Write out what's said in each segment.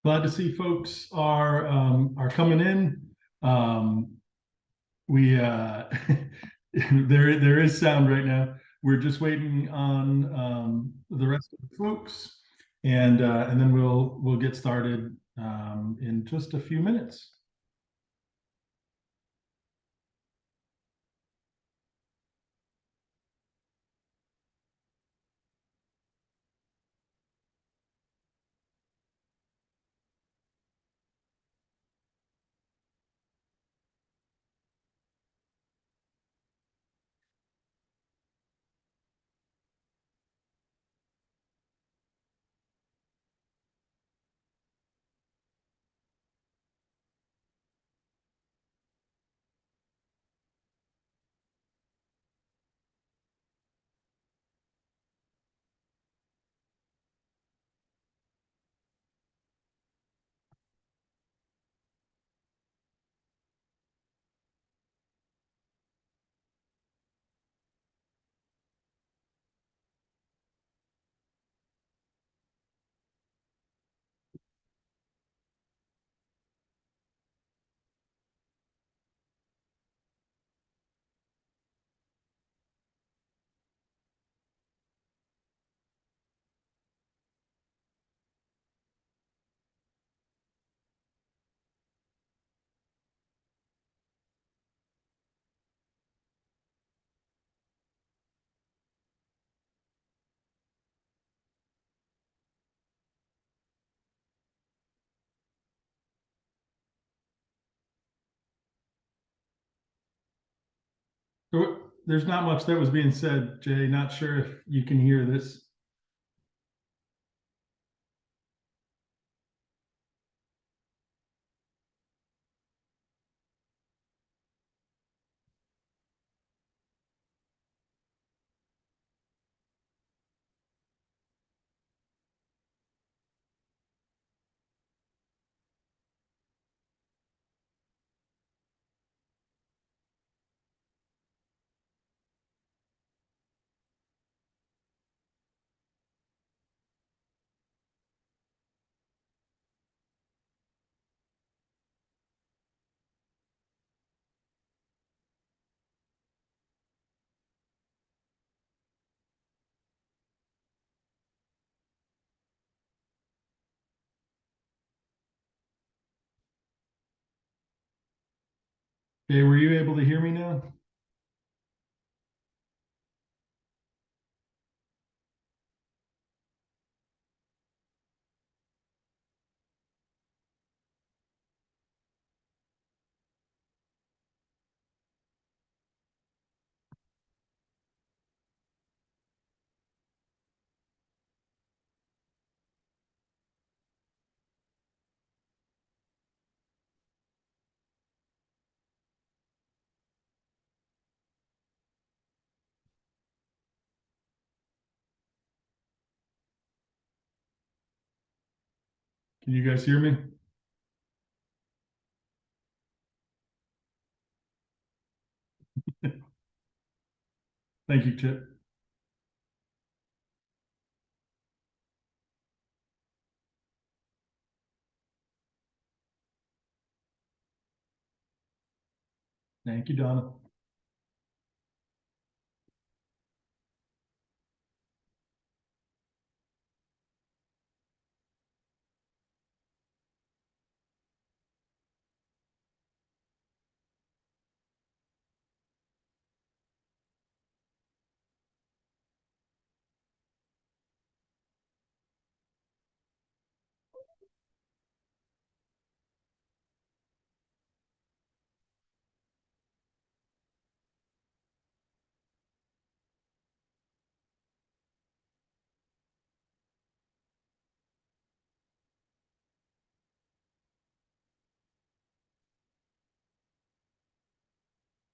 Glad to see folks are coming in. We there is sound right now. We're just waiting on the rest of the folks, and then we'll get started in just a few minutes. There's not much that was being said, Jay. Not sure if you can hear this. Jay, were you able to hear me now? Can you guys hear me? Thank you, Chip. Thank you, Donna.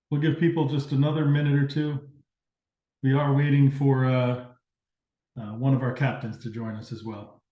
We'll give people just another minute or two. We are waiting for one of our captains to join us as well.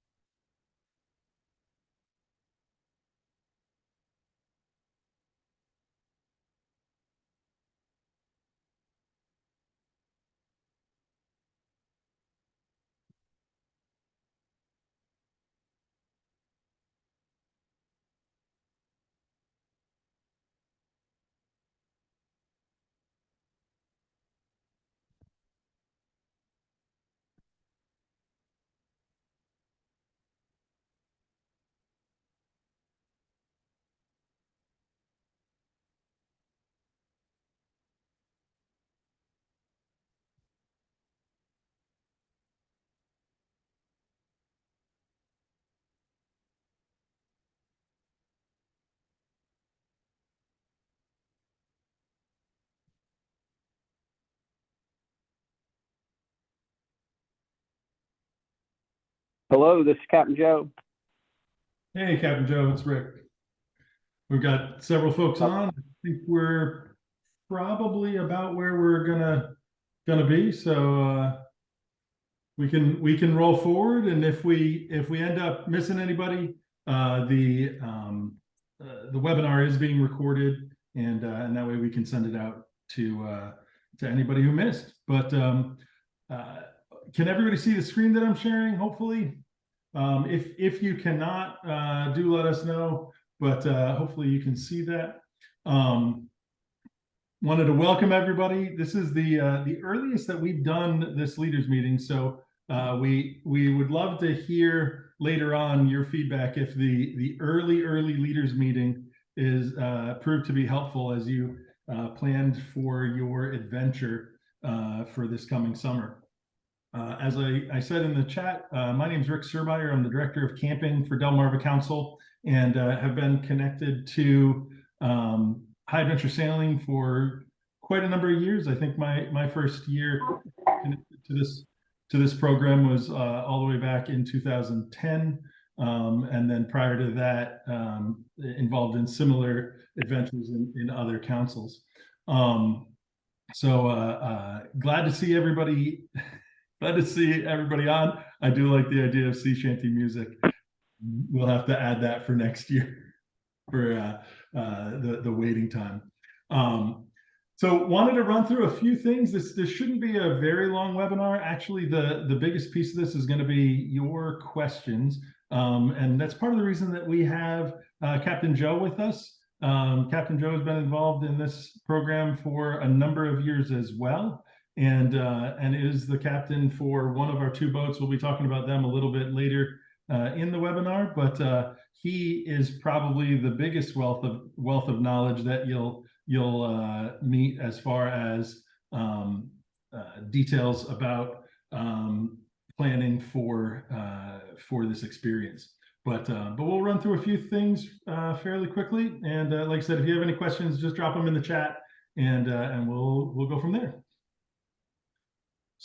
Hello, this is Captain Joe. Hey, Captain Joe, it's Rick. We've got several folks on. I think we're probably about where we're gonna be. So we can roll forward, and if we end up missing anybody, the webinar is being recorded, and that way we can send it out to anybody who missed. But can everybody see the screen that I'm sharing? Hopefully. If you cannot, do let us know, but hopefully you can see that. Wanted to welcome everybody. This is the earliest that we've done this leaders meeting, so we would love to hear later on your feedback if the early leaders meeting is proved to be helpful as you planned for your adventure for this coming summer. As I said in the chat, my name is Rick Surbeyer. I'm the Director of Camping for Delmarva Council, and have been connected to High Adventure Sailing for quite a number of years. I think my first year connected to this program was all the way back in 2010, and then prior to that, involved in similar adventures in other councils. So glad to see everybody. Glad to see everybody on. I do like the idea of sea shanty music. We'll have to add that for next year for the waiting time. So wanted to run through a few things. This shouldn't be a very long webinar. Actually, the biggest piece of this is going to be your questions. And that's part of the reason that we have Captain Joe with us. Captain Joe has been involved in this program for a number of years as well, and is the captain for one of our two boats. We'll be talking about them a little bit later in the webinar, but he is probably the biggest wealth of knowledge that you'll meet as far as details about planning for this experience. But we'll run through a few things fairly quickly, and like I said, if you have any questions, just drop them in the chat, and we'll go from there.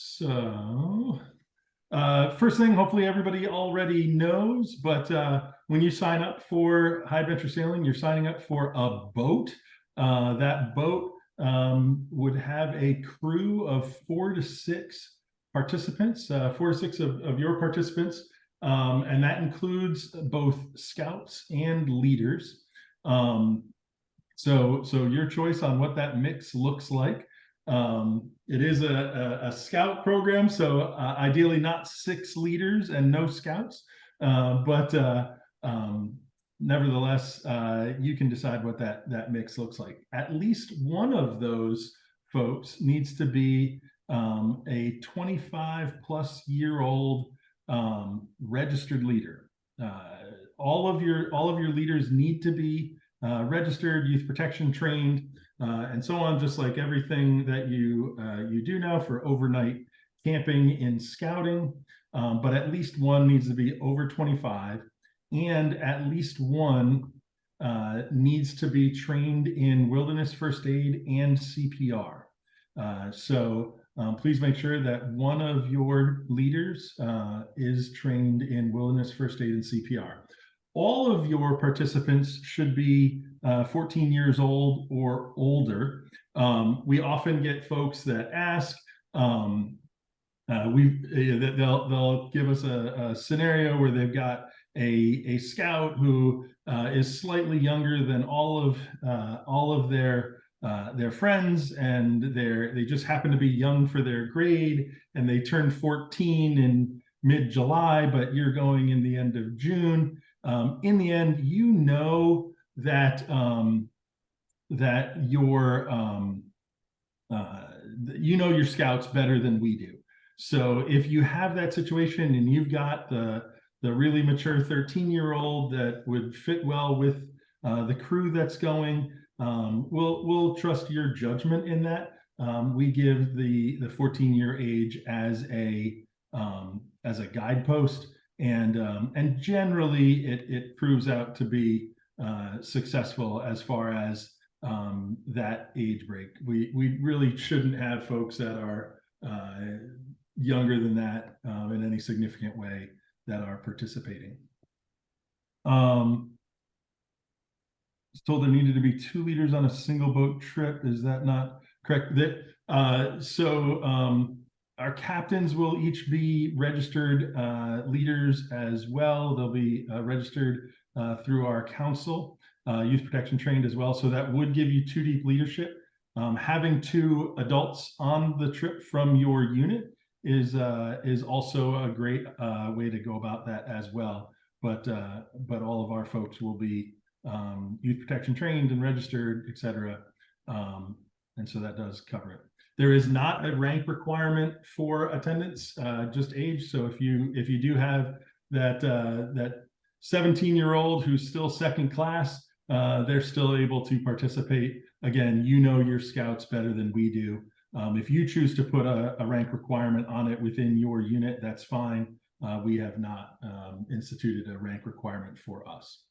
So first thing, hopefully everybody already knows, but when you sign up for High Adventure Sailing, you're signing up for a boat. That boat would have a crew of 4 to 6 participants, 4 to 6 of your participants, and that includes both scouts and leaders. So your choice on what that mix looks like. It is a scout program, so ideally not 6 leaders and no scouts, but nevertheless, you can decide what that mix looks like. At least one of those folks needs to be a 25-plus-year-old registered leader. All of your leaders need to be registered, youth protection trained, and so on, just like everything that you do now for overnight camping in scouting. But at least one needs to be over 25, and at least one needs to be trained in wilderness first aid and CPR. So please make sure that one of your leaders is trained in wilderness first aid and CPR. All of your participants should be 14 years old or older. We often get folks that ask, they'll give us a scenario where they've got a scout who is slightly younger than all of their friends, and they just happen to be young for their grade, and they turned 14 in mid-July, but you're going in the end of June. In the end, you know that your scouts better than we do. So if you have that situation and you've got the really mature 13-year-old that would fit well with the crew that's going, we'll trust your judgment in that. We give the 14-year age as a guidepost, and generally it proves out to be successful as far as that age break. We really shouldn't have folks that are younger than that in any significant way are participating. Told there needed to be 2 leaders on a single boat trip. Is that not correct? Our captains will each be registered leaders as well. They'll be registered through our council, youth protection trained as well. So that would give you 2 deep leadership. Having 2 adults on the trip from your unit is also a great way to go about that as well. But all of our folks will be youth protection trained and registered, etc. And so that does cover it. There is not a rank requirement for attendance, just age. So if you do have that 17-year-old who's still second class, they're still able to participate. Again, you know your scouts better than we do. If you choose to put a rank requirement on it within your unit, that's fine. We have not instituted a rank requirement for us.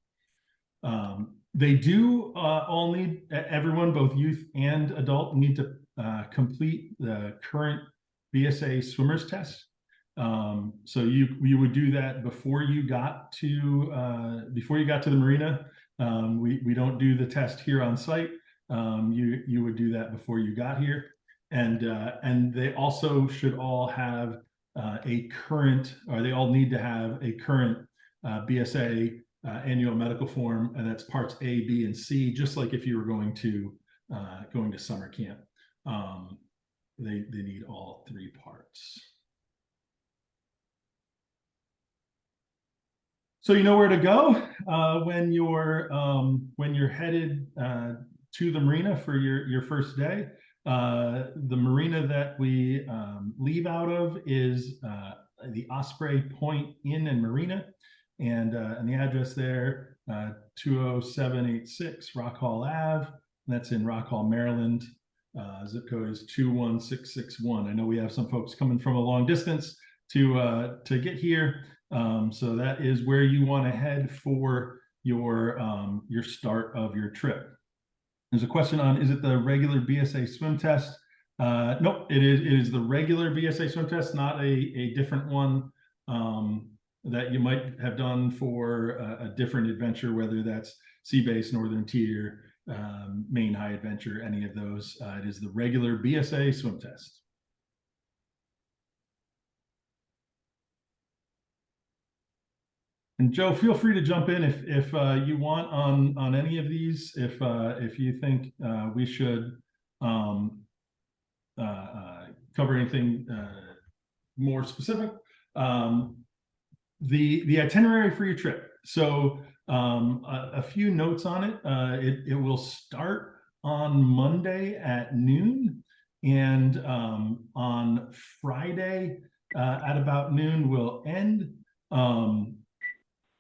They do all need, everyone, both youth and adult, need to complete the current BSA swimmers test. So you would do that before you got to the marina. We don't do the test here on site. You would do that before you got here, and they also should all have they all need to have a current BSA annual medical form, and that's parts A, B, and C, just like if you were going to summer camp. They need all 3 parts. So you know where to go when you're headed to the marina for your first day. The marina that we leave out of is the Osprey Point Inn and Marina, and the address there, 20786 Rock Hall Ave. That's in Rock Hall, Maryland. Zip code is 21661. I know we have some folks coming from a long distance to get here. So that is where you want to head for your start of your trip. There's a question on, is it the regular BSA swim test? Nope, it is the regular BSA swim test, not a different one that you might have done for a different adventure, whether that's Sea Base, Northern Tier, Maine High Adventure, any of those. It is the regular BSA swim test. And Joe, feel free to jump in if you want on any of these. If you think we should cover anything more specific. The itinerary for your trip. So a few notes on it. It will start on Monday at noon, and on Friday at about noon will end.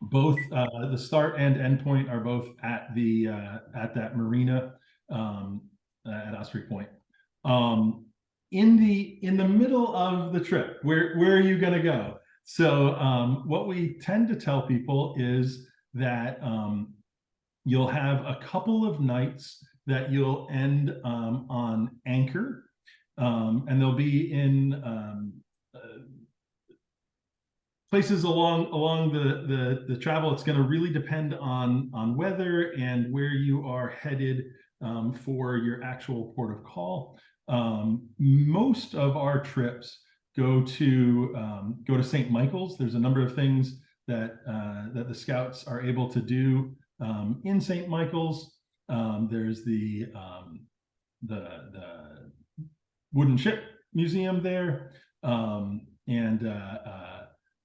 Both the start and end point are both at that marina at Osprey Point. In the middle of the trip, where are you going to go? So what we tend to tell people is that you'll have a couple of nights that you'll end on anchor, and they'll be in places along the travel. It's going to really depend on weather and where you are headed for your actual port of call. Most of our trips go to St. Michael's. There's a number of things that the Scouts are able to do in St. Michael's. There's the wooden ship museum there,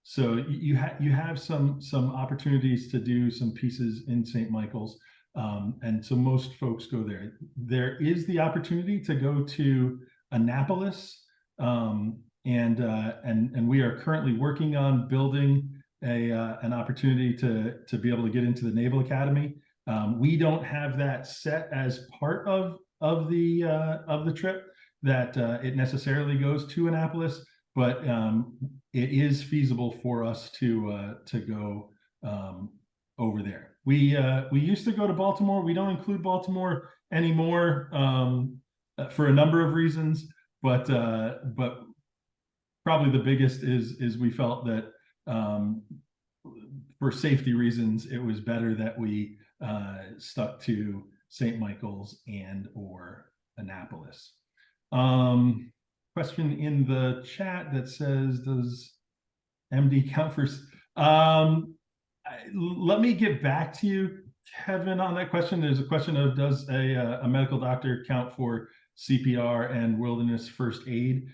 so you have some opportunities to do some pieces in St. Michael's, and so most folks go there. There is the opportunity to go to Annapolis, and we are currently working on building an opportunity to be able to get into the Naval Academy. We don't have that set as part of the trip, that it necessarily goes to Annapolis, but it is feasible for us to go over there. We used to go to Baltimore. We don't include Baltimore anymore for a number of reasons, but probably the biggest is we felt that for safety reasons, it was better that we stuck to St. Michael's and or Annapolis. Question in the chat that says, does MD count for? Let me get back to you, Kevin, on that question. There's a question of, does a medical doctor count for CPR and wilderness first aid?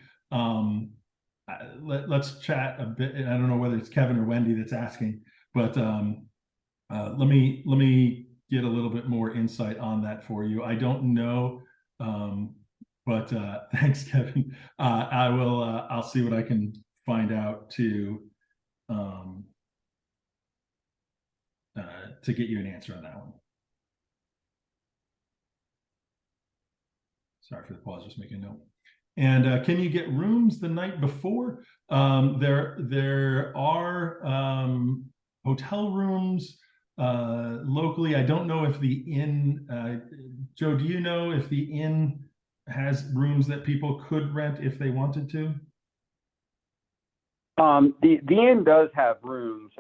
Let's chat a bit. I don't know whether it's Kevin or Wendy that's asking, but let me get a little bit more insight on that for you. I don't know, but thanks, Kevin. I'll see what I can find out to get you an answer on that one. Sorry for the pause, just making a note. And can you get rooms the night before? There are hotel rooms locally. I don't know if the inn, Joe, do you know if the inn has rooms that people could rent if they wanted to? The inn does have rooms.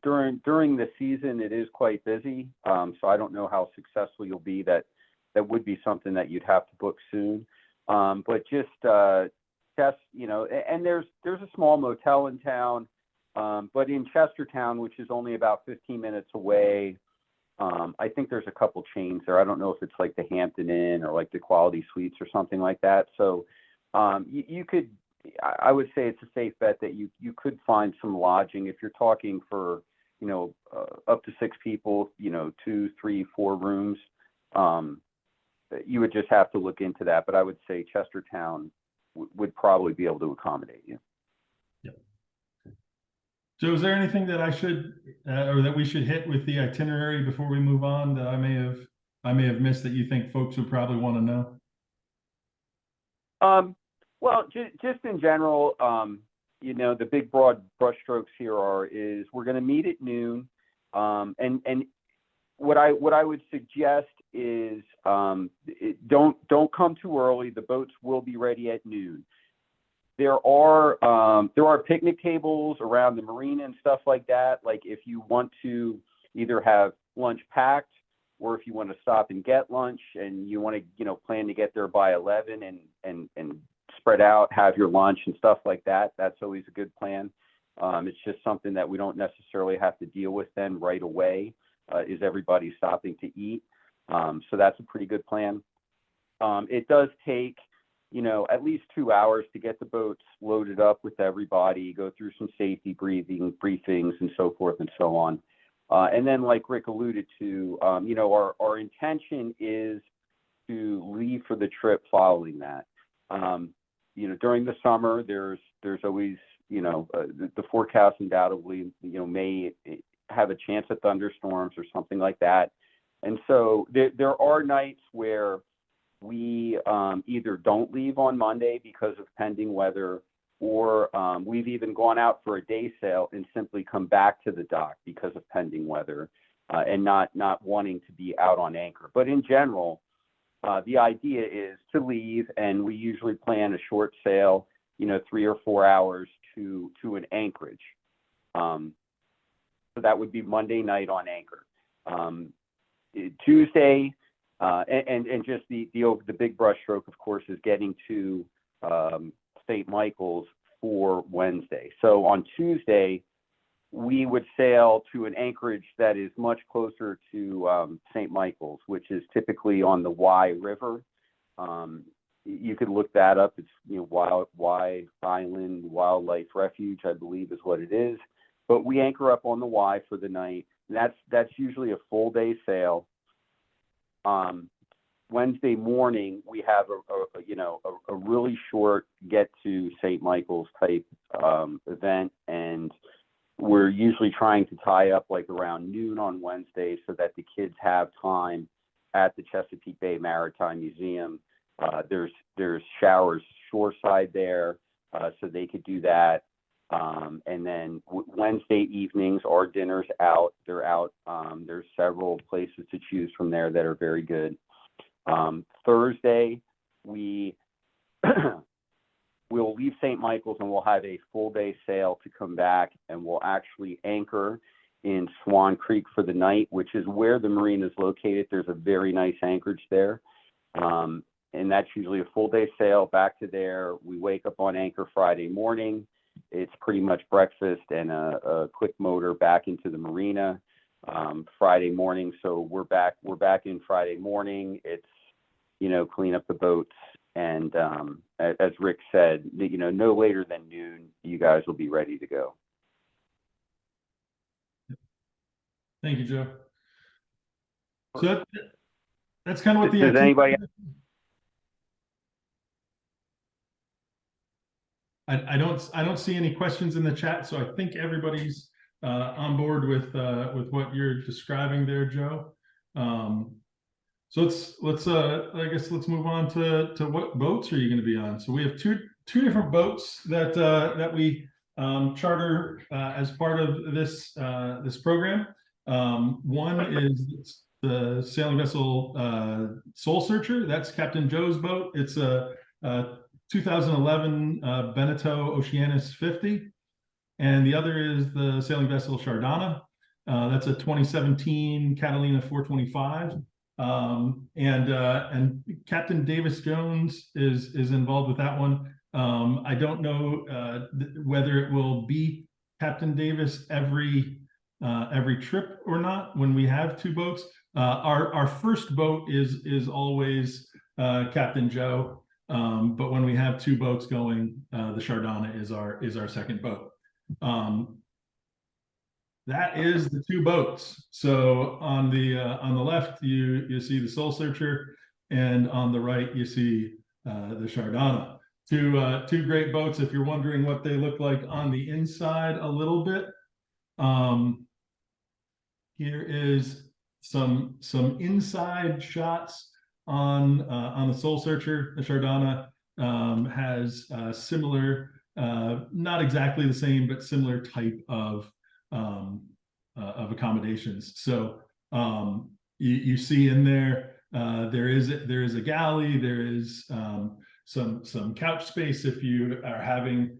During the season, it is quite busy. So I don't know how successful you'll be. That would be something that you'd have to book soon. But just test, and there's a small motel in town. But in Chestertown, which is only about 15 minutes away, I think there's a couple chains there. I don't know if it's like the Hampton Inn or like the Quality Suites or something like that. So you could, I would say it's a safe bet that you could find some lodging if you're talking for, up to 6 people, 2, 3, 4 rooms. You would just have to look into that. But I would say Chestertown would probably be able to accommodate you. Yep. So is there anything that I should or that we should hit with the itinerary before we move on that I may have missed that you think folks would probably want to know? Well, just in general, the big broad brushstrokes here is we're going to meet at noon, and what I would suggest is don't come too early. The boats will be ready at noon. There are picnic tables around the marina and stuff like that. Like if you want to either have lunch packed, or if you want to stop and get lunch and you want to plan to get there by 11 and spread out, have your lunch and stuff like that, that's always a good plan. It's just something that we don't necessarily have to deal with then right away, is everybody stopping to eat. So that's a pretty good plan. It does take, at least 2 hours to get the boats loaded up with everybody, go through some safety briefings and so forth and so on. And then like Rick alluded to, our intention is to leave for the trip following that. During the summer, there's always, the forecast undoubtedly, may have a chance of thunderstorms or something like that. And so there are nights where we either don't leave on Monday because of pending weather, or we've even gone out for a day sail and simply come back to the dock because of pending weather, and not wanting to be out on anchor. But in general, the idea is to leave, and we usually plan a short sail, 3 or 4 hours to an anchorage. So that would be Monday night on anchor. Tuesday, and just the big brushstroke, of course, is getting to St. Michael's for Wednesday. So on Tuesday, we would sail to an anchorage that is much closer to St. Michael's, which is typically on the Wye River. You could look that up. It's Wye Island Wildlife Refuge, I believe, is what it is. But we anchor up on the Wye for the night. That's usually a full day sail. Wednesday morning, we have a really short get to St. Michael's type event, and we're usually trying to tie up like around noon on Wednesday so that the kids have time at the Chesapeake Bay Maritime Museum. There's showers shoreside there, so they could do that. And then Wednesday evenings, our dinner's out. They're out. There's several places to choose from there that are very good. Thursday, we'll leave St. Michael's and we'll have a full day sail to come back, and we'll actually anchor in Swan Creek for the night, which is where the marina is located. There's a very nice anchorage there. And that's usually a full day sail back to there. We wake up on anchor Friday morning. It's pretty much breakfast and a quick motor back into the marina Friday morning. So we're back in Friday morning. It's, clean up the boats. And as Rick said, no later than noon, you guys will be ready to go. Thank you, Joe. So that's kind of what the Does anybody? I don't see any questions in the chat, so I think everybody's on board with what you're describing there, Joe. So let's I guess let's move on to what boats are you going to be on? So we have two different boats that we charter as part of this program. One is the sailing vessel Soul Searcher. That's Captain Joe's boat. It's a 2011 Beneteau Oceanus 50, and the other is the sailing vessel Chardana. That's a 2017 Catalina 425, and Captain Davis Jones is involved with that one. I don't know whether it will be Captain Davis every trip or not when we have two boats. Our first boat is always Captain Joe. But when we have two boats going, the Chardana is our second boat. That is the two boats. So on the left you see the Soul Searcher, and on the right you see the Chardana. Two great boats. If you're wondering what they look like on the inside a little bit, here is some inside shots on the Soul Searcher. The Chardana has similar, not exactly the same, but similar type of accommodations. So you see in there there is a galley. There is some couch space if you are having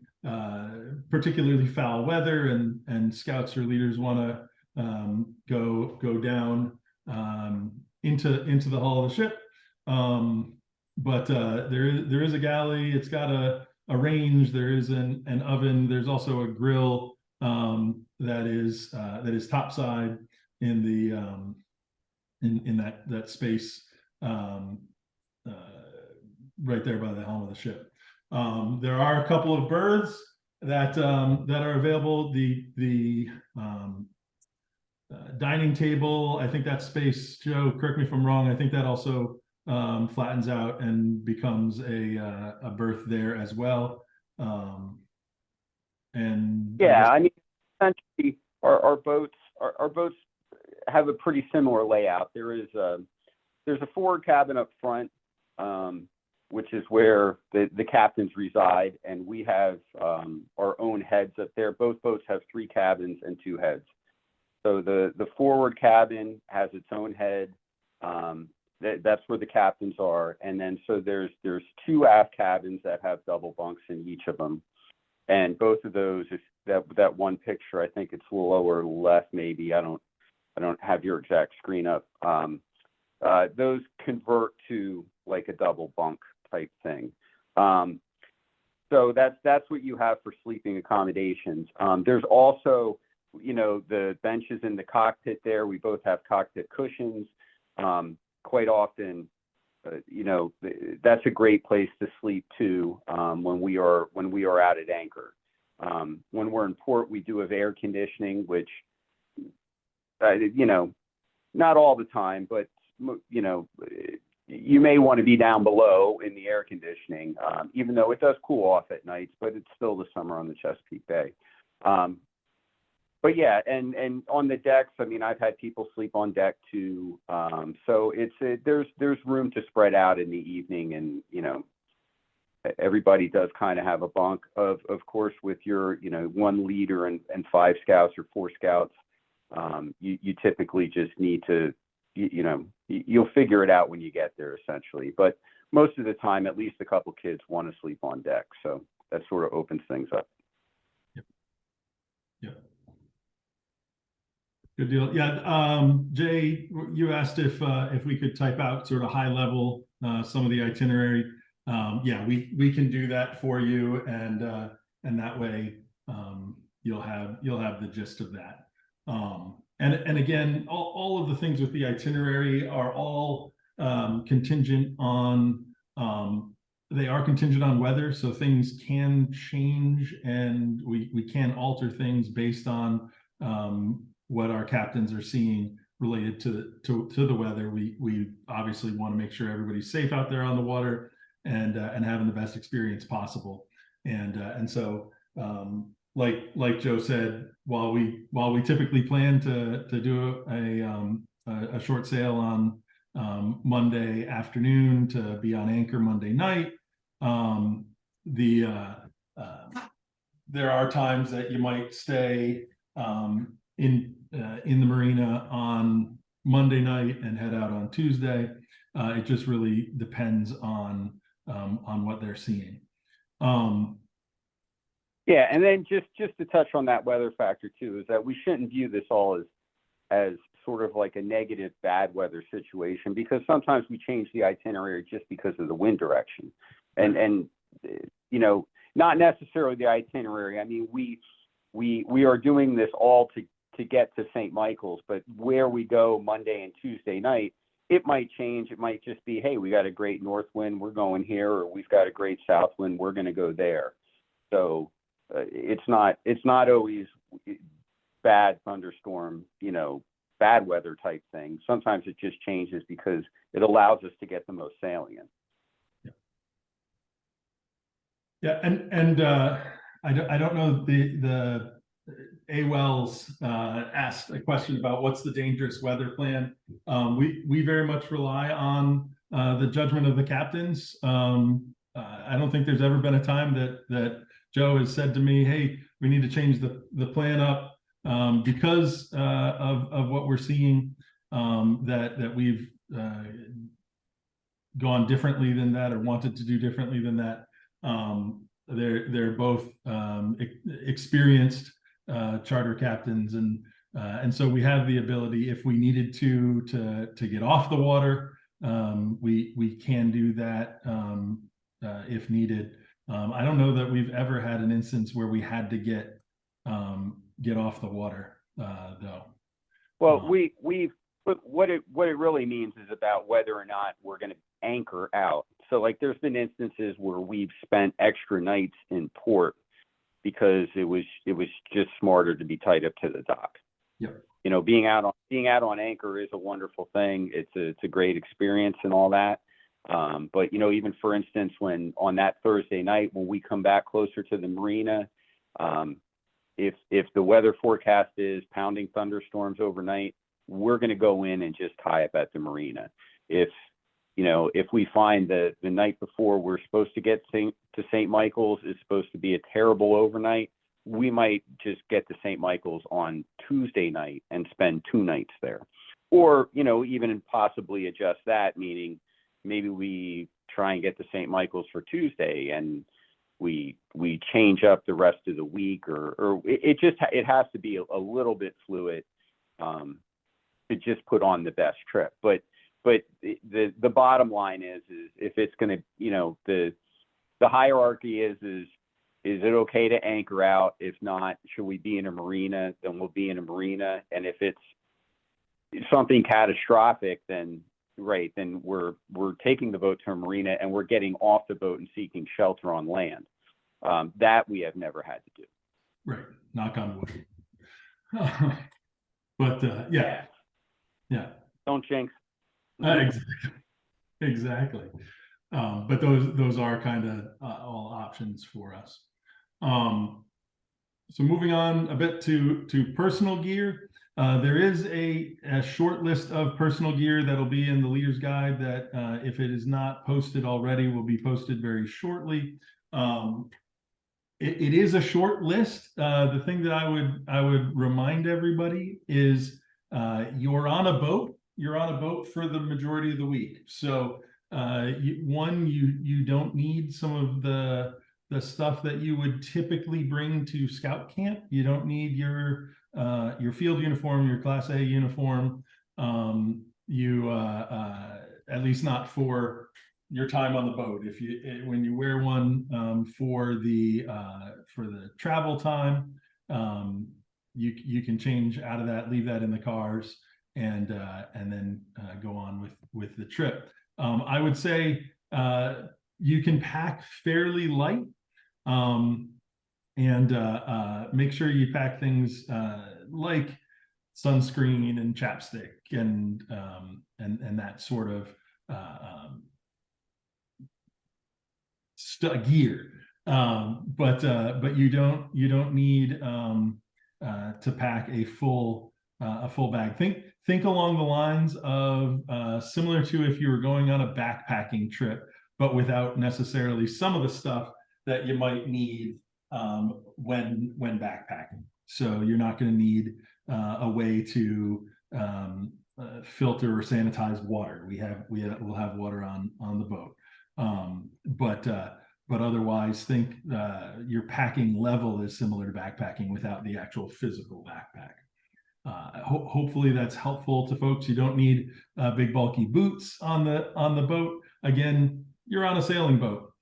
particularly foul weather and scouts or leaders want to go down into the hull of the ship. But there is a galley. It's got a range. There is an oven. There's also a grill that is topside in the in that space right there by the helm of the ship. There are a couple of berths that are available. The dining table, I think that space, Joe, correct me if I'm wrong, I think that also flattens out and becomes a berth there as well. And yeah, I mean, essentially our boats have a pretty similar layout. There's a forward cabin up front, which is where the captains reside, and we have our own heads up there. Both boats have 3 cabins and 2 heads. So the forward cabin has its own head. That's where the captains are, and then so there's 2 aft cabins that have double bunks in each of them, and both of those, if that one picture, I think it's lower left, maybe. I don't have your exact screen up. Those convert to like a double bunk type thing. So that's what you have for sleeping accommodations. There's also, the benches in the cockpit there. We both have cockpit cushions. Quite often, that's a great place to sleep too, when we are out at anchor. When we're in port, we do have air conditioning, which, not all the time, but you may want to be down below in the air conditioning, even though it does cool off at nights, but it's still the summer on the Chesapeake Bay. But yeah, and on the decks, I mean, I've had people sleep on deck too. So there's room to spread out in the evening, and everybody does kind of have a bunk. Of course, with your 1 leader and 5 scouts or 4 scouts, you typically just need to, you'll figure it out when you get there, essentially. But most of the time, at least a couple kids want to sleep on deck, so that sort of opens things up. Yep. Good deal. Yeah, Jay, you asked if we could type out sort of high level some of the itinerary. Yeah, we can do that for you, and that way you'll have the gist of that. And again, all of the things with the itinerary are all contingent on they are contingent on weather, so things can change, and we can alter things based on what our captains are seeing related to the weather. We obviously want to make sure everybody's safe out there on the water and having the best experience possible. And so like Joe said, while we typically plan to do a short sail on Monday afternoon to be on anchor Monday night, there are times that you might stay in the marina on Monday night and head out on Tuesday. It just really depends on what they're seeing. Yeah, and then just to touch on that weather factor too, is that we shouldn't view this all as sort of like a negative bad weather situation, because sometimes we change the itinerary just because of the wind direction, and you know, not necessarily the itinerary. I mean, we are doing this all to get to St. Michael's, but where we go Monday and Tuesday night, it might change. It might just be, hey, we got a great north wind, we're going here, or we've got a great south wind, we're going to go there. So it's not always bad thunderstorm, you know, bad weather type thing. Sometimes it just changes because it allows us to get the most sailing in. Yeah, and I don't know, the A-Wells asked a question about what's the dangerous weather plan. We very much rely on the judgment of the captains. I don't think there's ever been a time that Joe has said to me, hey, we need to change the plan up because of what we're seeing, that we've gone differently than that or wanted to do differently than that. They're both experienced charter captains, and so we have the ability, if we needed to get off the water, we can do that if needed. I don't know that we've ever had an instance where we had to get off the water, though. Well, but what it really means is about whether or not we're going to anchor out. So like there's been instances where we've spent extra nights in port because it was just smarter to be tied up to the dock. Yep. You know, being out on anchor is a wonderful thing. It's a great experience and all that. But you know, even for instance, when on that Thursday night when we come back closer to the marina, if the weather forecast is pounding thunderstorms overnight, we're going to go in and just tie up at the marina. If we find that the night before we're supposed to get to St. Michael's is supposed to be a terrible overnight, we might just get to St. Michael's on Tuesday night and spend 2 nights there. Or, you know, even possibly adjust that, meaning maybe we try and get to St. Michael's for Tuesday and we change up the rest of the week, or it has to be a little bit fluid to just put on the best trip. But the bottom line is if it's going to, you know, the hierarchy is it okay to anchor out? If not, should we be in a marina? Then we'll be in a marina. And if it's something catastrophic, then right, then we're taking the boat to a marina and we're getting off the boat and seeking shelter on land. That we have never had to do. Right. Knock on wood. But yeah. Don't jinx. Exactly. But those are kind of all options for us. So moving on a bit to personal gear, there is a short list of personal gear that'll be in the leader's guide that if it is not posted already, will be posted very shortly. It is a short list. The thing that I would remind everybody is you're on a boat. You're on a boat for the majority of the week. So you don't need some of the stuff that you would typically bring to scout camp. You don't need your your field uniform, your Class A uniform. You at least not for your time on the boat. If you when you wear one for the travel time, you can change out of that, leave that in the cars, and then go on with the trip. I would say you can pack fairly light, and make sure you pack things like sunscreen and chapstick and that sort of gear. But you don't need to pack a full bag. Think along the lines of similar to if you were going on a backpacking trip, but without necessarily some of the stuff that you might need when backpacking. So you're not going to need a way to filter or sanitize water. We'll have water on the boat, but otherwise, think your packing level is similar to backpacking without the actual physical backpack. Hopefully that's helpful to folks. You don't need big bulky boots on the boat. Again, you're on a sailing boat.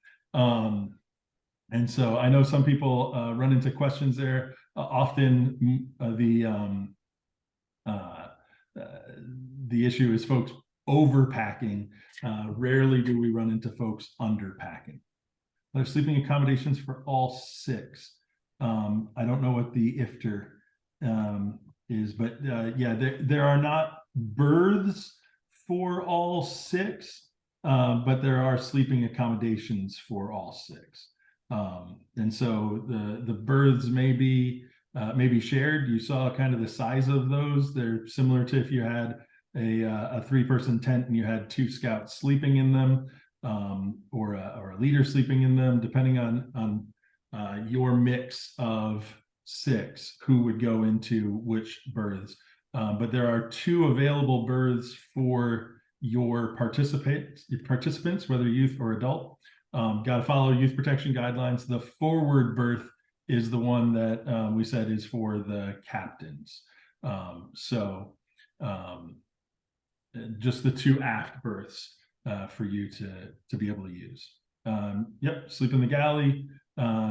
And so I know some people run into questions there. Often the issue is folks overpacking. Rarely do we run into folks underpacking. There's sleeping accommodations for all 6. I don't know what the iftar is, but yeah, there are not berths for all 6, but there are sleeping accommodations for all 6. And so the berths may be shared. You saw kind of the size of those. They're similar to if you had a 3-person tent and you had 2 scouts sleeping in them, or a leader sleeping in them, depending on your mix of 6 who would go into which berths. But there are 2 available berths for your participants, whether youth or adult. Got to follow youth protection guidelines. The forward berth is the one that we said is for the captains. So just the 2 aft berths for you to be able to use. Yep, sleep in the galley,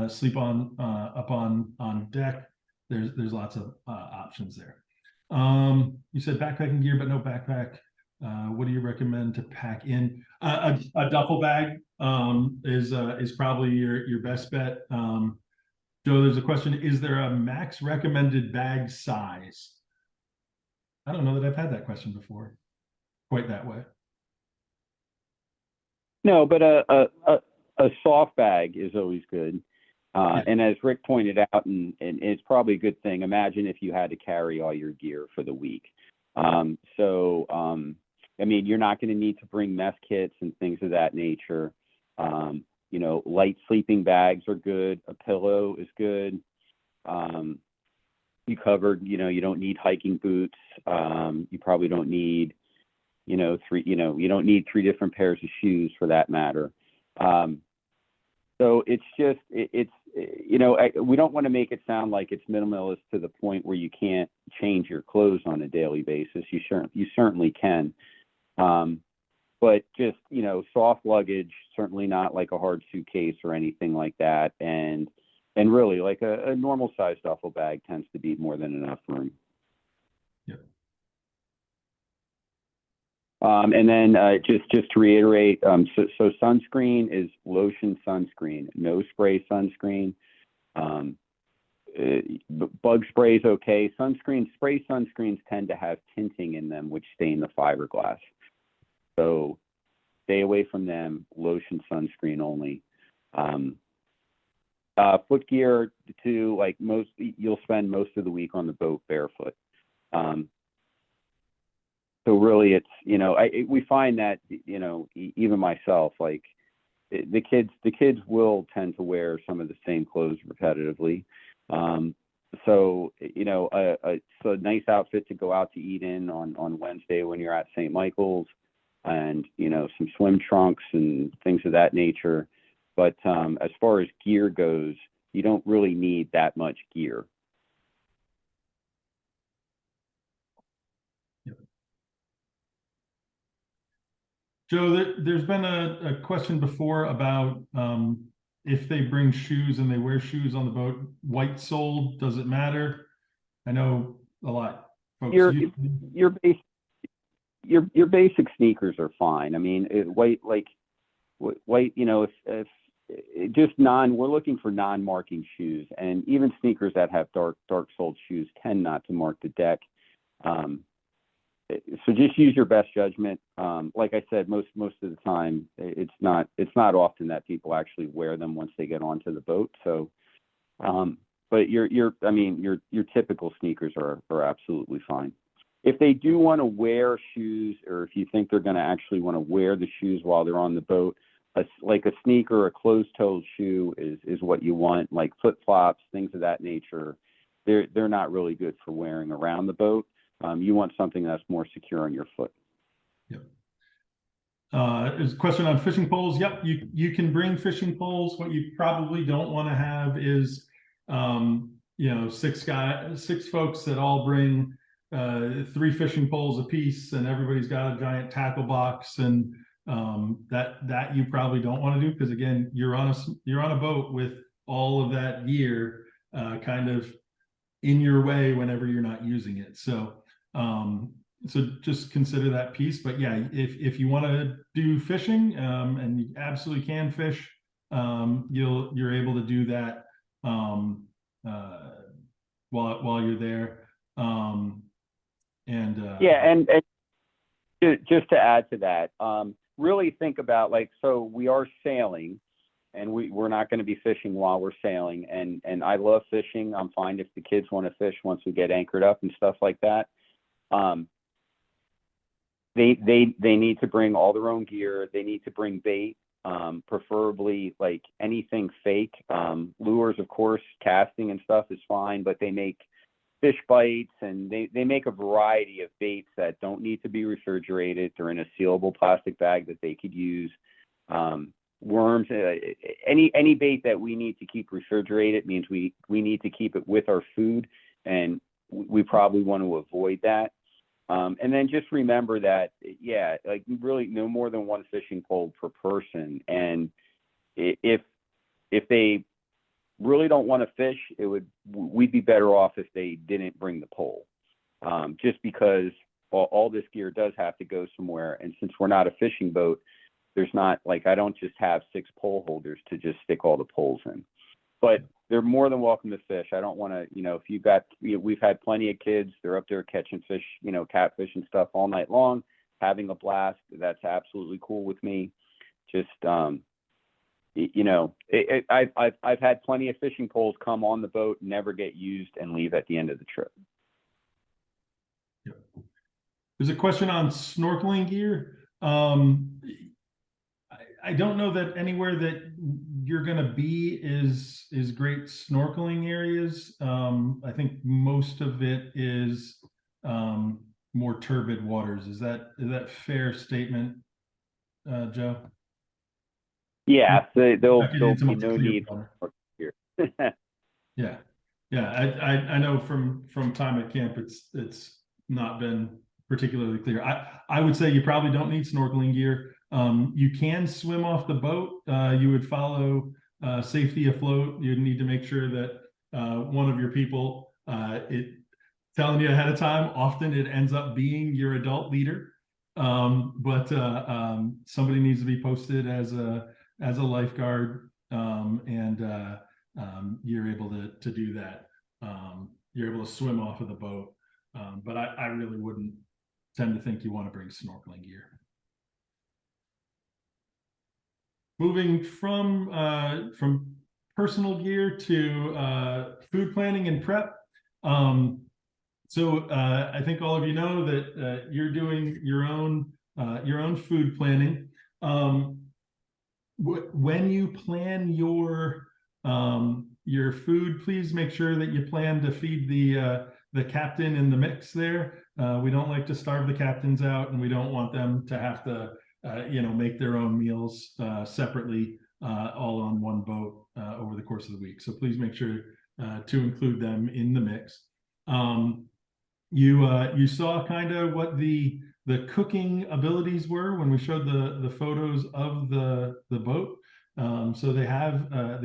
sleep up on deck. There's lots of options there. You said backpacking gear, but no backpack. What do you recommend to pack in? A duffel bag is probably your best bet. Joe, there's a question: is there a max recommended bag size? I don't know that I've had that question before, quite that way. No, but a soft bag is always good. Yeah. And as Rick pointed out, and it's probably a good thing, imagine if you had to carry all your gear for the week. I mean, you're not going to need to bring mess kits and things of that nature. You know, light sleeping bags are good. A pillow is good. You covered, you don't need hiking boots. You probably don't need, you don't need 3 different pairs of shoes for that matter. So it's just, we don't want to make it sound like it's minimalist to the point where you can't change your clothes on a daily basis. You certainly can. But just, soft luggage, certainly not like a hard suitcase or anything like that. And really like a normal sized duffel bag tends to be more than enough room. Yep. And then just to reiterate, so sunscreen is lotion sunscreen, no spray sunscreen. Bug spray is okay. Spray sunscreens tend to have tinting in them, which stain the fiberglass. So stay away from them. Lotion sunscreen only. Foot gear too. Like you'll spend most of the week on the boat barefoot. So really, it's we find that even myself, like the kids will tend to wear some of the same clothes repetitively. So it's a nice outfit to go out to eat in on Wednesday when you're at St. Michael's, and some swim trunks and things of that nature. But as far as gear goes, you don't really need that much gear. Joe, there's been a question before about if they bring shoes and they wear shoes on the boat, white soled, does it matter? I know a lot folks Your use. your base your basic sneakers are fine. I mean, white, like white, if just we're looking for non-marking shoes, and even sneakers that have dark soled shoes tend not to mark the deck. So just use your best judgment. Like I said, most of the time, it's not often that people actually wear them once they get onto the boat. So, but your typical sneakers are absolutely fine. If they do want to wear shoes, or if you think they're going to actually want to wear the shoes while they're on the boat, like a sneaker or a closed-toed shoe is what you want, like flip-flops, things of that nature. They're not really good for wearing around the boat. You want something that's more secure on your foot. Yep. There's a question on fishing poles. Yep, you can bring fishing poles. What you probably don't want to have is, six folks that all bring 3 fishing poles apiece, and everybody's got a giant tackle box, and that you probably don't want to do, because again, you're on a boat with all of that gear kind of in your way whenever you're not using it. So just consider that piece. But yeah, if you want to do fishing, and you absolutely can fish, you're able to do that while you're there. And just to add to that, really think about, like, so we are sailing, and we're not going to be fishing while we're sailing. And I love fishing. I'm fine if the kids want to fish once we get anchored up and stuff like that. They need to bring all their own gear. They need to bring bait, preferably like anything fake. Lures, of course, casting and stuff is fine, but they make fish bites, and they make a variety of baits that don't need to be refrigerated. They're in a sealable plastic bag that they could use. Worms, any bait that we need to keep refrigerated means we need to keep it with our food, and we probably want to avoid that. And then just remember that, like really no more than 1 fishing pole per person. And if they really don't want to fish, we'd be better off if they didn't bring the pole, just because all this gear does have to go somewhere. And since we're not a fishing boat, there's not, like, I don't just have 6 pole holders to just stick all the poles in. But they're more than welcome to fish. I don't want to, if we've had plenty of kids, they're up there catching fish, catfish and stuff all night long, having a blast. That's absolutely cool with me. Just, I've had plenty of fishing poles come on the boat, never get used, and leave at the end of the trip. Yep. There's a question on snorkeling gear. I don't know that anywhere that you're going to be is great snorkeling areas. I think most of it is more turbid waters. Is that fair statement, Joe? Yeah, there'll be no need for here. Yeah. I know from time at camp, it's not been particularly clear. I would say you probably don't need snorkeling gear. You can swim off the boat. You would follow safety afloat. You'd need to make sure that one of your people, telling you ahead of time. Often it ends up being your adult leader, but somebody needs to be posted as a lifeguard, and you're able to do that. You're able to swim off of the boat, but I really wouldn't tend to think you want to bring snorkeling gear. Moving from personal gear to food planning and prep. So I think all of you know that you're doing your own food planning. When you plan your food, please make sure that you plan to feed the captain in the mix there. We don't like to starve the captains out, and we don't want them to have to make their own meals separately, all on one boat over the course of the week. So please make sure to include them in the mix. You saw kind of what the the cooking abilities were when we showed the photos of the boat. So they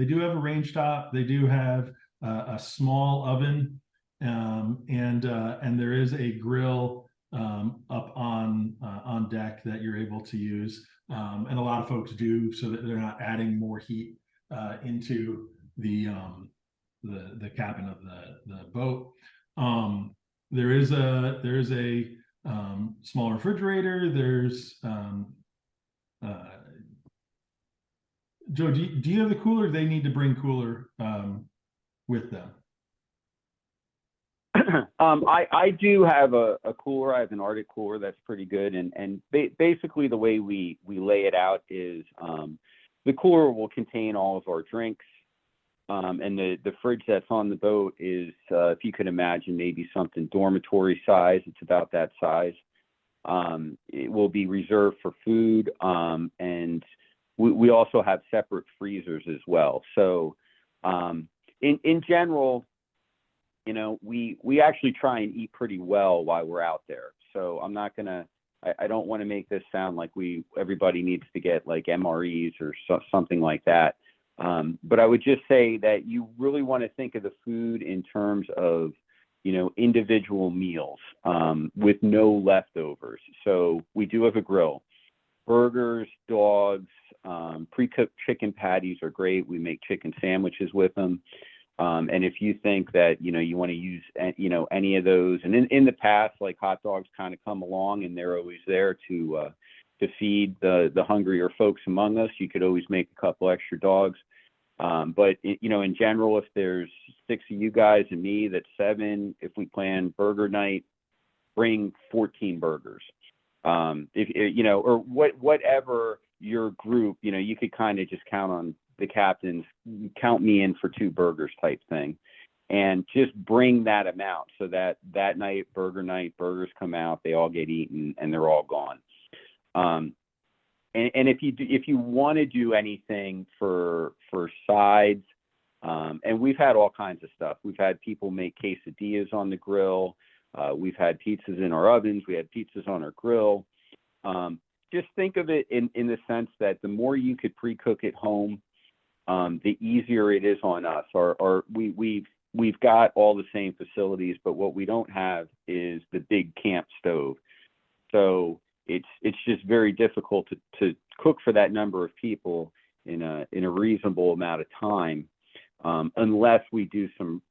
do have a range top. They do have a small oven, and there is a grill up on deck that you're able to use. And a lot of folks do, so that they're not adding more heat into the cabin of the boat. There is a small refrigerator. There's Joe, do you have the cooler? They need to bring cooler with them. I do have a cooler. I have an Arctic cooler that's pretty good, and basically the way we lay it out is the cooler will contain all of our drinks, and the fridge that's on the boat is, if you could imagine, maybe something dormitory size. It's about that size. It will be reserved for food, and we also have separate freezers as well. So in general, you know, we actually try and eat pretty well while we're out there. So I'm not gonna, I don't want to make this sound like everybody needs to get like MREs or something like that. But I would just say that you really want to think of the food in terms of, you know, individual meals with no leftovers. So we do have a grill. Burgers, dogs, pre-cooked chicken patties are great. We make chicken sandwiches with them. And if you think that, you know, you want to use, you know, any of those, and in the past, like hot dogs kind of come along and they're always there to feed the hungrier folks among us, you could always make a couple extra dogs. But you know, in general, if there's 6 of you guys and me, that's 7. If we plan burger night, bring 14 burgers. If you know, or whatever your group, you know, you could kind of just count on the captains, count me in for 2 burgers type thing, and just bring that amount so that night, burgers come out, they all get eaten, and they're all gone. And if you want to do anything for sides, and we've had all kinds of stuff. We've had people make quesadillas on the grill. We've had pizzas in our ovens. We had pizzas on our grill. Just think of it in the sense that the more you could pre-cook at home, the easier it is on us. We've got all the same facilities, but what we don't have is the big camp stove. So it's just very difficult to cook for that number of people in a reasonable amount of time, unless we do some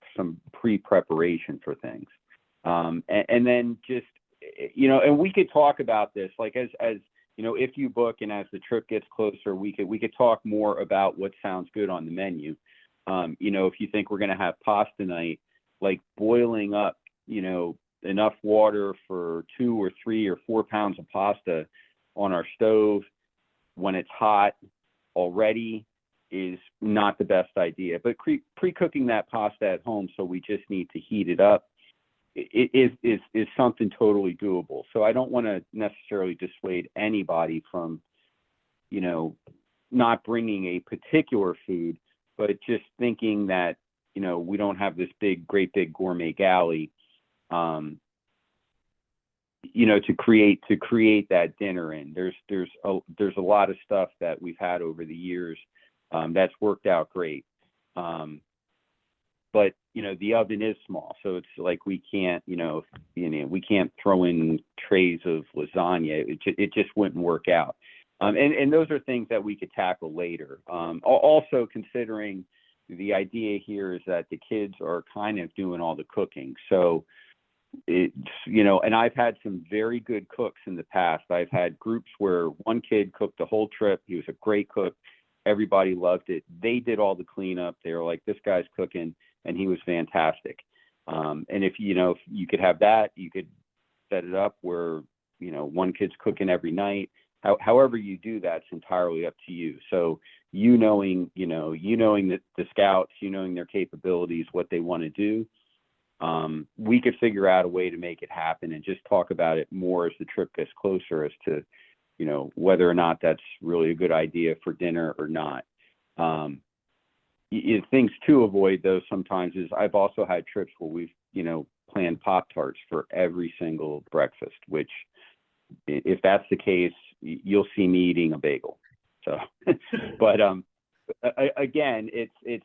pre-preparation for things. And then just, you know, and we could talk about this, like as you know, if you book and as the trip gets closer, we could talk more about what sounds good on the menu. You know, if you think we're going to have pasta night, like boiling up, you know, enough water for 2 or 3 or 4 pounds of pasta on our stove when it's hot already is not the best idea. But pre-cooking that pasta at home, so we just need to heat it up, is something totally doable. So I don't want to necessarily dissuade anybody from, you know, not bringing a particular food, but just thinking that, you know, we don't have this great big gourmet galley, you know, to create that dinner in. There's a lot of stuff that we've had over the years that's worked out great. But you know, the oven is small, so it's like we can't, we can't throw in trays of lasagna. It just wouldn't work out. And those are things that we could tackle later. Also considering the idea here is that the kids are kind of doing all the cooking. So it's, you know, and I've had some very good cooks in the past. I've had groups where one kid cooked the whole trip. He was a great cook. Everybody loved it. They did all the cleanup. They were like, this guy's cooking, and he was fantastic. And if, you know, if you could have that, you could set it up where, you know, one kid's cooking every night. However you do that's entirely up to you. So you knowing the scouts, you knowing their capabilities, what they want to do, we could figure out a way to make it happen and just talk about it more as the trip gets closer as to, you know, whether or not that's really a good idea for dinner or not. Things to avoid though sometimes is I've also had trips where we've, you know, planned Pop-Tarts for every single breakfast, which if that's the case, you'll see me eating a bagel. So, but again,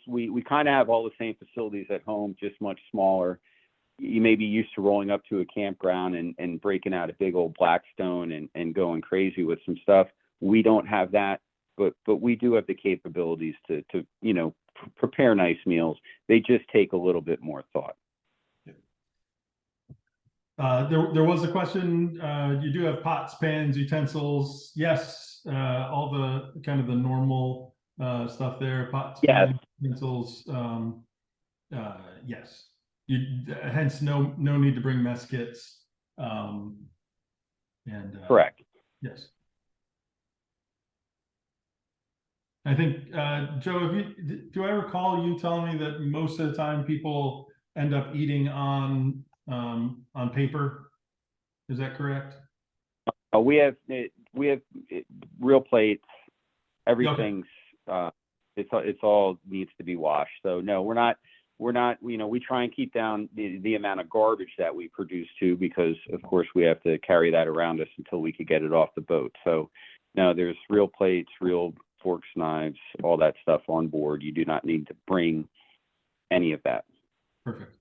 we kind of have all the same facilities at home, just much smaller. You may be used to rolling up to a campground and breaking out a big old Blackstone and going crazy with some stuff. We don't have that, but we do have the capabilities to prepare nice meals. They just take a little bit more thought. There was a question. You do have pots, pans, utensils. Yes, all the kind of the normal stuff there. Pots, Yes. pans, utensils. Yes. Hence no need to bring mess kits. Correct. Yes. I think Joe, do I recall you telling me that most of the time people end up eating on paper? Is that correct? We have real plates. Everything's it's all needs to be washed. So no, we're not. We try and keep down the amount of garbage that we produce too, because of course we have to carry that around us until we could get it off the boat. So no, there's real plates, real forks, knives, all that stuff on board. You do not need to bring any of that. Perfect.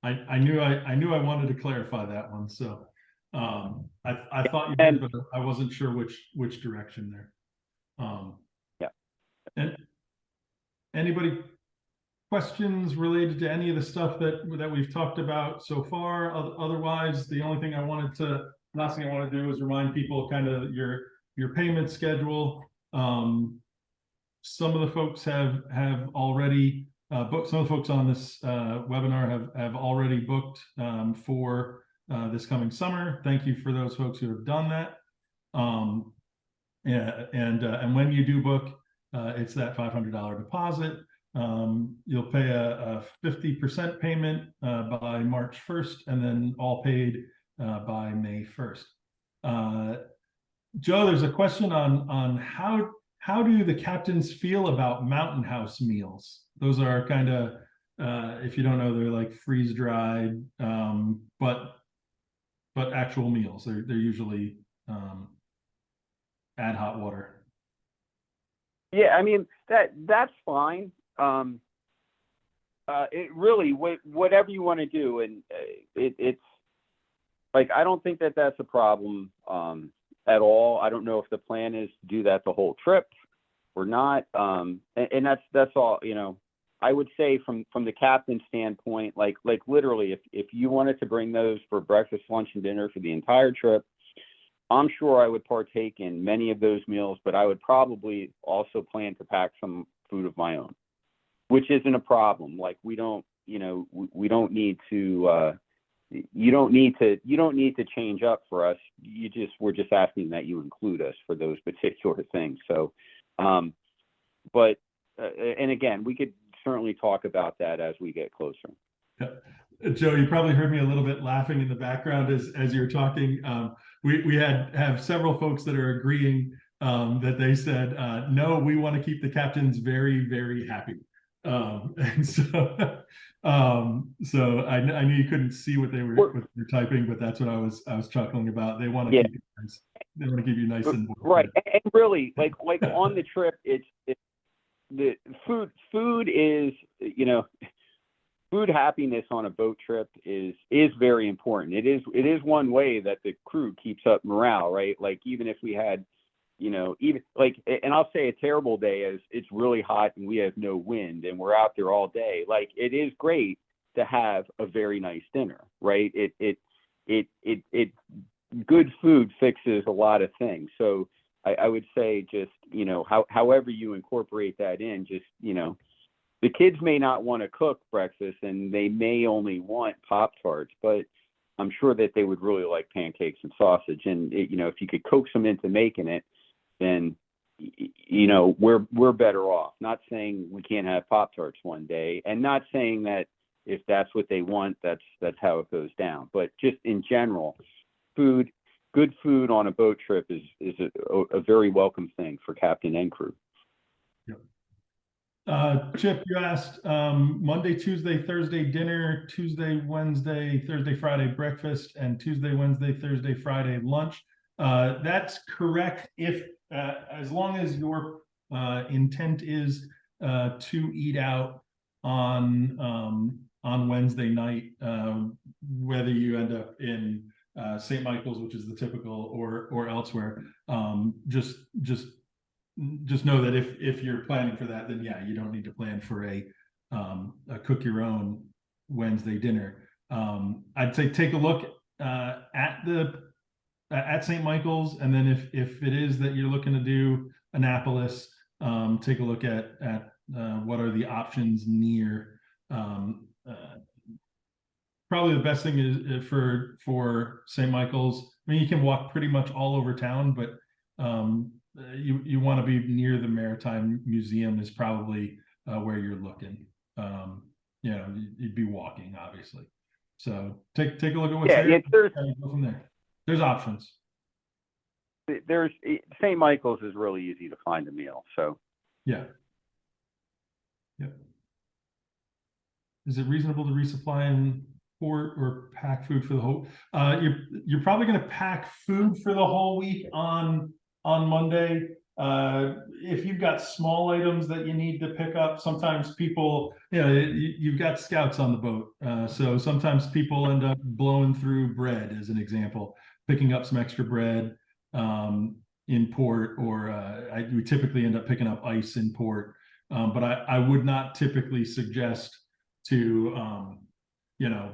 I knew I wanted to clarify that one. So I thought you did, but I wasn't sure which direction there. Yeah. And anybody questions related to any of the stuff that we've talked about so far? Otherwise, the only thing last thing I want to do is remind people kind of your payment schedule. Some of the folks have already booked. Some of the folks on this webinar have already booked for this coming summer. Thank you for those folks who have done that. And when you do book, it's that $500 deposit. You'll pay a 50% payment by March 1st, and then all paid by May 1st. Joe, there's a question on how do the captains feel about Mountain House meals? Those are kind of, if you don't know, they're like freeze dried, but actual meals. They're usually add hot water. Yeah, I mean that's fine. It really whatever you want to do, and it's like I don't think that's a problem at all. I don't know if the plan is to do that the whole trip or not. And that's all. I would say from the captain's standpoint, like literally, if you wanted to bring those for breakfast, lunch, and dinner for the entire trip, I'm sure I would partake in many of those meals, but I would probably also plan to pack some food of my own, which isn't a problem. Like we don't need to. You don't need to change up for us. We're just asking that you include us for those particular things. So, but and again, we could certainly talk about that as we get closer. Joe, you probably heard me a little bit laughing in the background as you're talking. We have several folks that are agreeing that they said, no, we want to keep the captains very, very happy. And so I knew you couldn't see what they were typing, but that's what I was chuckling about. They want to keep you nice. They want to keep you nice and bored. Right. And really, like on the trip, it's the food is, food happiness on a boat trip is very important. It is one way that the crew keeps up morale, right? Like even if we had, even like, and I'll say a terrible day is it's really hot and we have no wind and we're out there all day. Like it is great to have a very nice dinner, right? It good food fixes a lot of things. So I would say just, however you incorporate that in, just, the kids may not want to cook breakfast and they may only want Pop-Tarts, but I'm sure that they would really like pancakes and sausage. And, if you could coax them into making it, then, we're better off. Not saying we can't have Pop-Tarts one day, and not saying that if that's what they want, that's how it goes down. But just in general, good food on a boat trip is a very welcome thing for captain and crew. Chip, you asked Monday, Tuesday, Thursday dinner, Tuesday, Wednesday, Thursday, Friday breakfast, and Tuesday, Wednesday, Thursday, Friday lunch. That's correct. If as long as your intent is to eat out on Wednesday night, whether you end up in St. Michael's, which is the typical, or elsewhere, just know that if you're planning for that, then yeah, you don't need to plan for a cook your own Wednesday dinner. I'd say take a look at St. Michael's, and then if it is that you're looking to do Annapolis, take a look at what are the options near. Probably the best thing is for St. Michael's. I mean, you can walk pretty much all over town, but you want to be near the Maritime Museum is probably where you're looking. You know, you'd be walking, obviously. So take a look at what's there. And go from there. There's options. There's St. Michael's is really easy to find a meal. So yeah. Yep. Is it reasonable to resupply and or pack food for the whole? You're probably going to pack food for the whole week on Monday. If you've got small items that you need to pick up, sometimes people, you know, you've got scouts on the boat. So sometimes people end up blowing through bread, as an example, picking up some extra bread in port, or we typically end up picking up ice in port. But I would not typically suggest to, you know,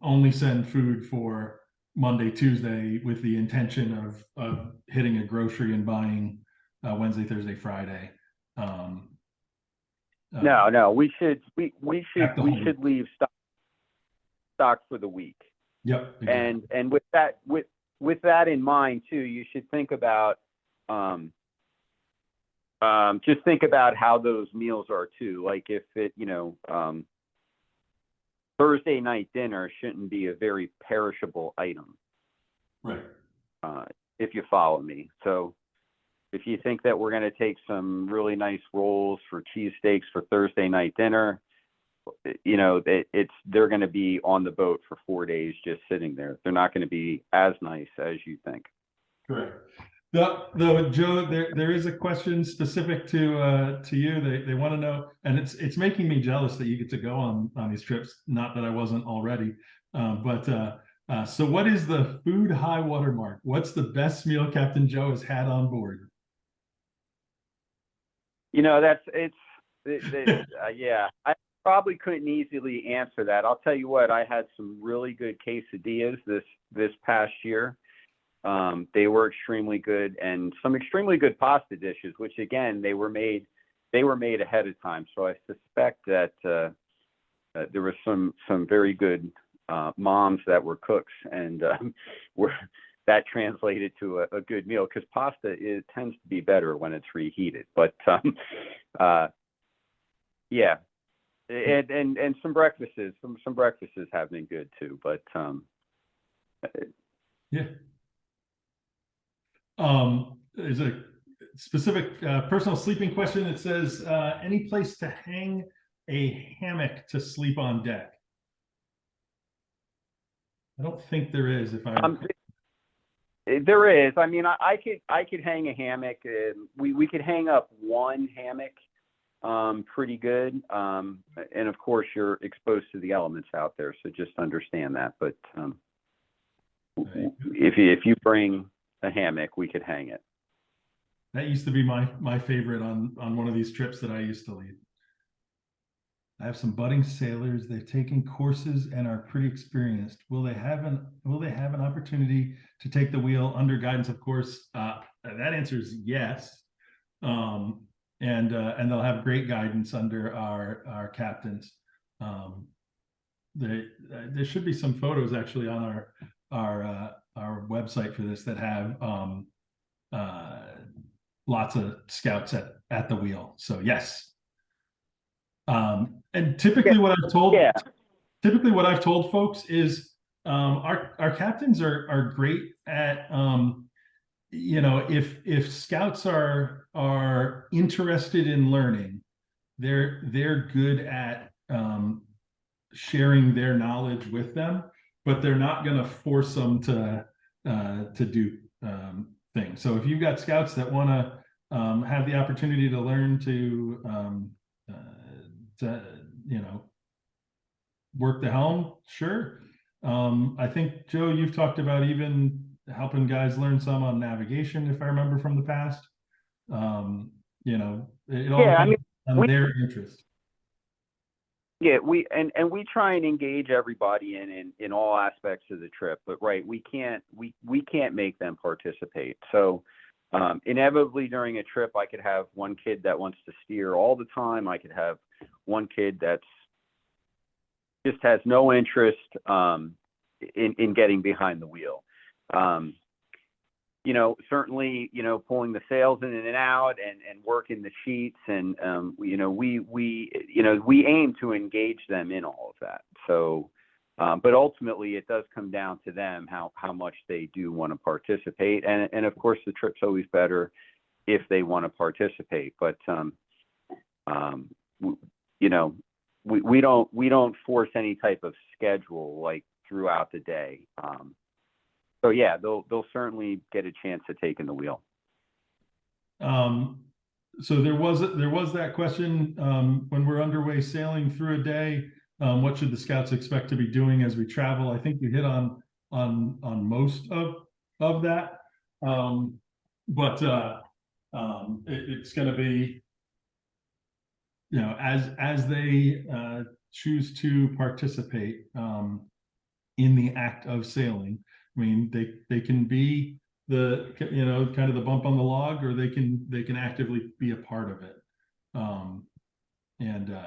only send food for Monday, Tuesday with the intention of hitting a grocery and buying Wednesday, Thursday, Friday. No, we should leave stock for the week. Yep. Exactly. And with that in mind too, you should think about just think about how those meals are too. Like if it, you know, Thursday night dinner shouldn't be a very perishable item. Right. If you follow me. So if you think that we're going to take some really nice rolls for cheesesteaks for Thursday night dinner, you know, they're going to be on the boat for 4 days just sitting there. They're not going to be as nice as you think. Correct. Though Joe, there is a question specific to you. They want to know, and it's making me jealous that you get to go on these trips. Not that I wasn't already, so what is the food high water mark? What's the best meal Captain Joe has had on board? You know, yeah. I probably couldn't easily answer that. I'll tell you what, I had some really good quesadillas this past year. They were extremely good, and some extremely good pasta dishes, which again, they were made ahead of time. So I suspect that there were some very good moms that were cooks, and that translated to a good meal, because pasta tends to be better when it's reheated. But yeah, and some breakfasts have been good too. But yeah. There's a specific personal sleeping question. It says, any place to hang a hammock to sleep on deck? I don't think there is. If I there is. I mean, I could hang a hammock. We could hang up one hammock pretty good. And of course, you're exposed to the elements out there, so just understand that. But if you bring a hammock, we could hang it. That used to be my favorite on one of these trips that I used to lead. I have some budding sailors. They've taken courses and are pretty experienced. Will they have an opportunity to take the wheel under guidance? Of course, that answer is yes. And they'll have great guidance under our captains. There should be some photos actually on our website for this that have lots of scouts at the wheel. So yes. And typically what I've told folks is our captains are great at you know, if scouts are interested in learning, they're good at sharing their knowledge with them, but they're not going to force them to to do things. So if you've got scouts that want to have the opportunity to learn to work the helm, sure. I think, Joe, you've talked about even helping guys learn some on navigation, if I remember from the past. It all depends on their interest. Yeah, we try and engage everybody in all aspects of the trip, but right, we can't make them participate. So inevitably during a trip, I could have one kid that wants to steer all the time. I could have one kid that's just has no interest in getting behind the wheel. Certainly, pulling the sails in and out and working the sheets, and we aim to engage them in all of that. So, but ultimately, it does come down to them how much they do want to participate, and of course, the trip's always better if they want to participate. But we don't force any type of schedule like throughout the day. So yeah, they'll certainly get a chance to take in the wheel. So there was that question when we're underway sailing through a day. What should the scouts expect to be doing as we travel? I think you hit on most of that, but it's going to be as they choose to participate in the act of sailing. I mean, they can be the kind of the bump on the log, or they can actively be a part of it. And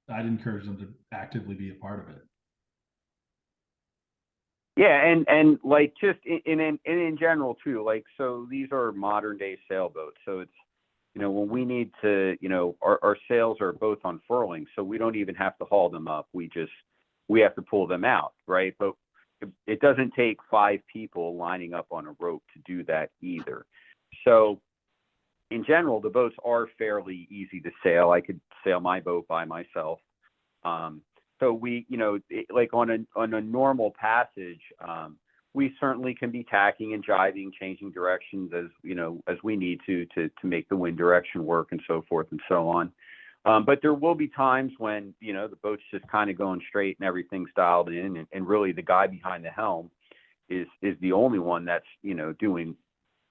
I'd encourage them to actively be a part of it. Yeah, and like just in general too, like, so these are modern day sailboats. So it's, when we need to, our sails are both unfurling, so we don't even have to haul them up. We have to pull them out, right? But it doesn't take 5 people lining up on a rope to do that either. So in general, the boats are fairly easy to sail. I could sail my boat by myself. So we, like on a normal passage, we certainly can be tacking and jiving, changing directions as we need to make the wind direction work and so forth and so on. But there will be times when, the boat's just kind of going straight and everything's dialed in, and really the guy behind the helm is the only one that's, doing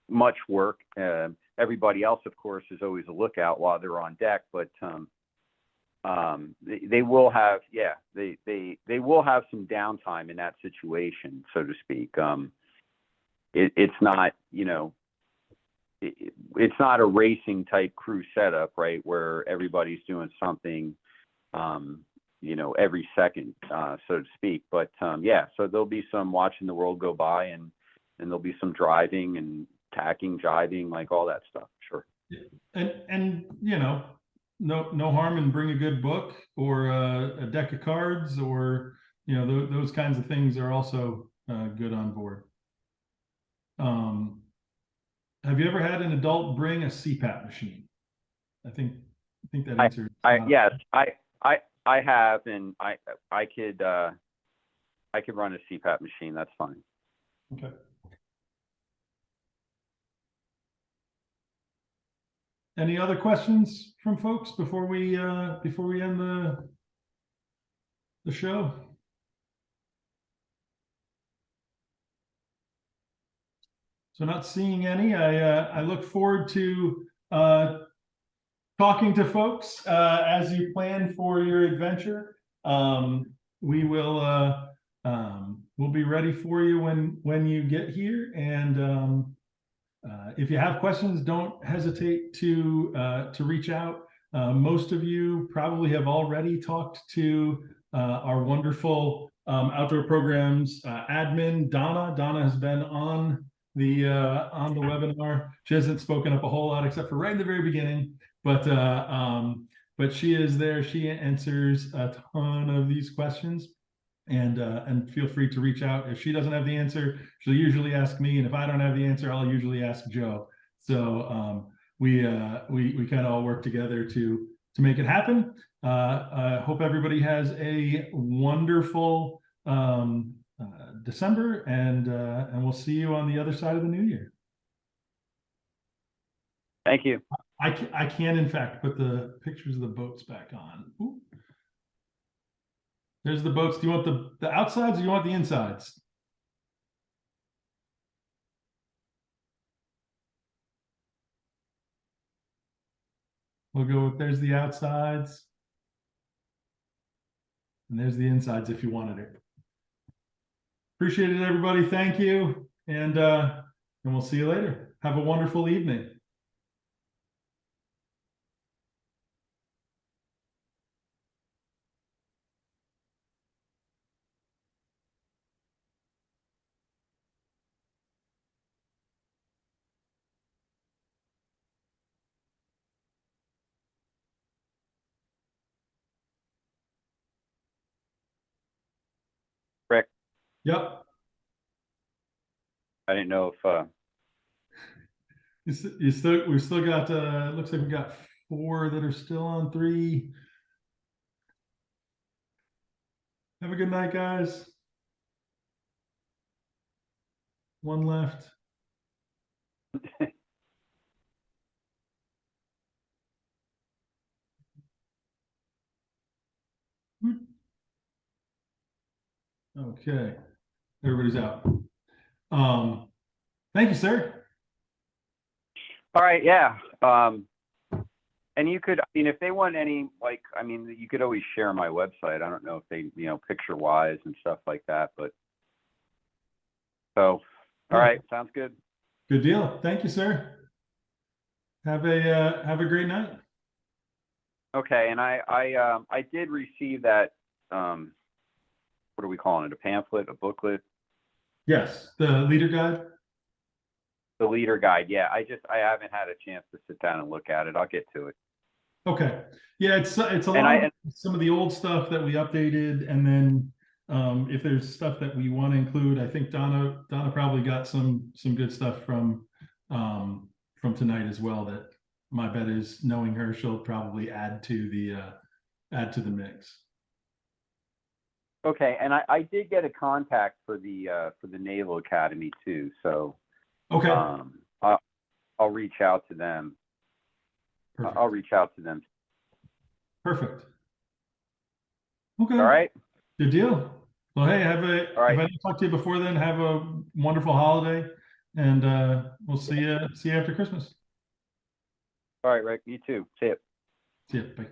much work. Everybody else, of course, is always a lookout while they're on deck, but they will have, they will have some downtime in that situation, so to speak. It's not, it's not a racing type crew setup, right, where everybody's doing something, every second, so to speak. But so there'll be some watching the world go by, and there'll be some driving and tacking, jiving, like all that stuff. Sure. And no harm in bring a good book or a deck of cards, or those kinds of things are also good on board. Have you ever had an adult bring a CPAP machine? I think that answer. Yes, I have, and I could run a CPAP machine. That's fine. Okay. Any other questions from folks before we end the show? So not seeing any. I look forward to talking to folks as you plan for your adventure. We will we'll be ready for you when you get here, and if you have questions, don't hesitate to reach out. Most of you probably have already talked to our wonderful outdoor programs admin, Donna. Donna has been on the webinar. She hasn't spoken up a whole lot except for right in the very beginning, but she is there. She answers a ton of these questions. And feel free to reach out. If she doesn't have the answer, she'll usually ask me, and if I don't have the answer, I'll usually ask Joe. So we kind of all work together to make it happen. I hope everybody has a wonderful December, and we'll see you on the other side of the new year. Thank you. I can in fact put the pictures of the boats back on. Ooh. There's the boats. Do you want the outsides or do you want the insides? We'll go with, there's the outsides. And there's the insides if you wanted it. Appreciate it, everybody. Thank you. And we'll see you later. Have a wonderful evening. Rick, Yep. I didn't know if We've still got it looks like we got 4 that are still on 3. Have a good night, guys. 1 left. Okay. Everybody's out. Thank you, sir. all right, yeah. And you could, I mean, if they want any, like, I mean, you could always share my website. I don't know if they, you know, picture wise and stuff like that, but so, all right, sounds good. Good deal. Thank you, sir. Have a great night. Okay, and I did receive that, what are we calling it? A pamphlet, a booklet, Yes, the leader guide. the leader guide. Yeah, I haven't had a chance to sit down and look at it. I'll get to it. Okay. Yeah, it's a And lot of some of the old stuff that we updated, and then if there's stuff that we want to include, I think Donna probably got some good stuff from tonight as well, that my bet is, knowing her, she'll probably add to the mix. Okay, and I did get a contact for the Naval Academy too, so Okay. I'll reach out to them. Perfect. I'll reach out to them. Perfect. Okay. All right. Good deal. Well, hey, All right. if I don't talk to you before then, have a wonderful holiday, and we'll see you after Christmas. All right, Rick. You too. See ya. See you. Bye.